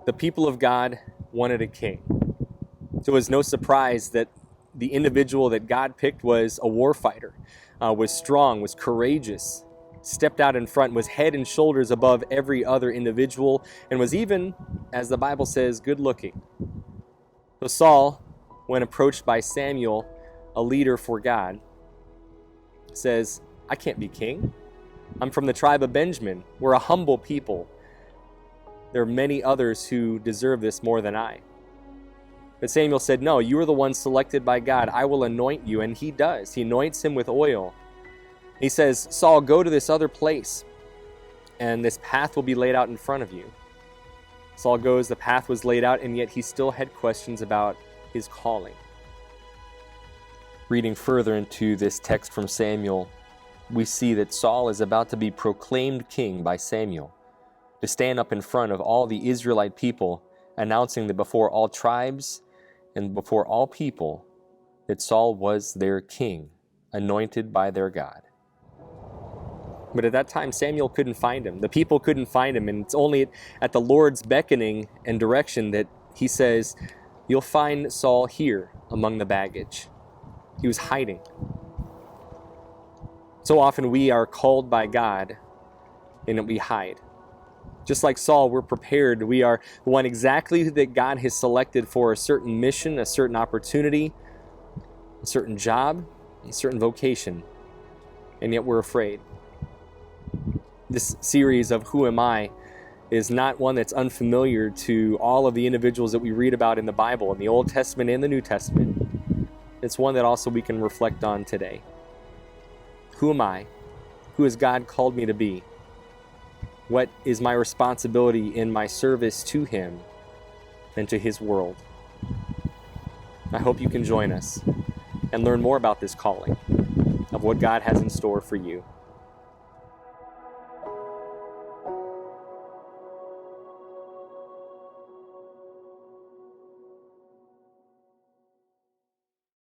The people of God wanted a king. So it was no surprise that the individual that God picked was a warfighter, was strong, was courageous, stepped out in front, was head and shoulders above every other individual, and was even, as the Bible says, good looking. So Saul, when approached by Samuel, a leader for God, says, I can't be king. I'm from the tribe of Benjamin. We're a humble people. There are many others who deserve this more than I. But Samuel said, no, you are the one selected by God. I will anoint you. And he does. He anoints him with oil. He says, Saul, go to this other place, and this path will be laid out in front of you. Saul goes, the path was laid out, and yet he still had questions about his calling. Reading further into this text from Samuel, we see that Saul is about to be proclaimed king by Samuel, to stand up in front of all the Israelite people, announcing that before all tribes and before all people, that Saul was their king, anointed by their God. But at that time, Samuel couldn't find him. The people couldn't find him, and it's only at the Lord's beckoning and direction that he says, you'll find Saul here among the baggage. He was hiding. So often we are called by God and we hide. Just like Saul, we're prepared. We are the one exactly that God has selected for a certain mission, a certain opportunity, a certain job, a certain vocation. And yet we're afraid. This series of Who Am I is not one that's unfamiliar to all of the individuals that we read about in the Bible, in the Old Testament and the New Testament. It's one that also we can reflect on today. Who am I? Who has God called me to be? What is my responsibility in my service to Him and to His world? I hope you can join us and learn more about this calling of what God has in store for you.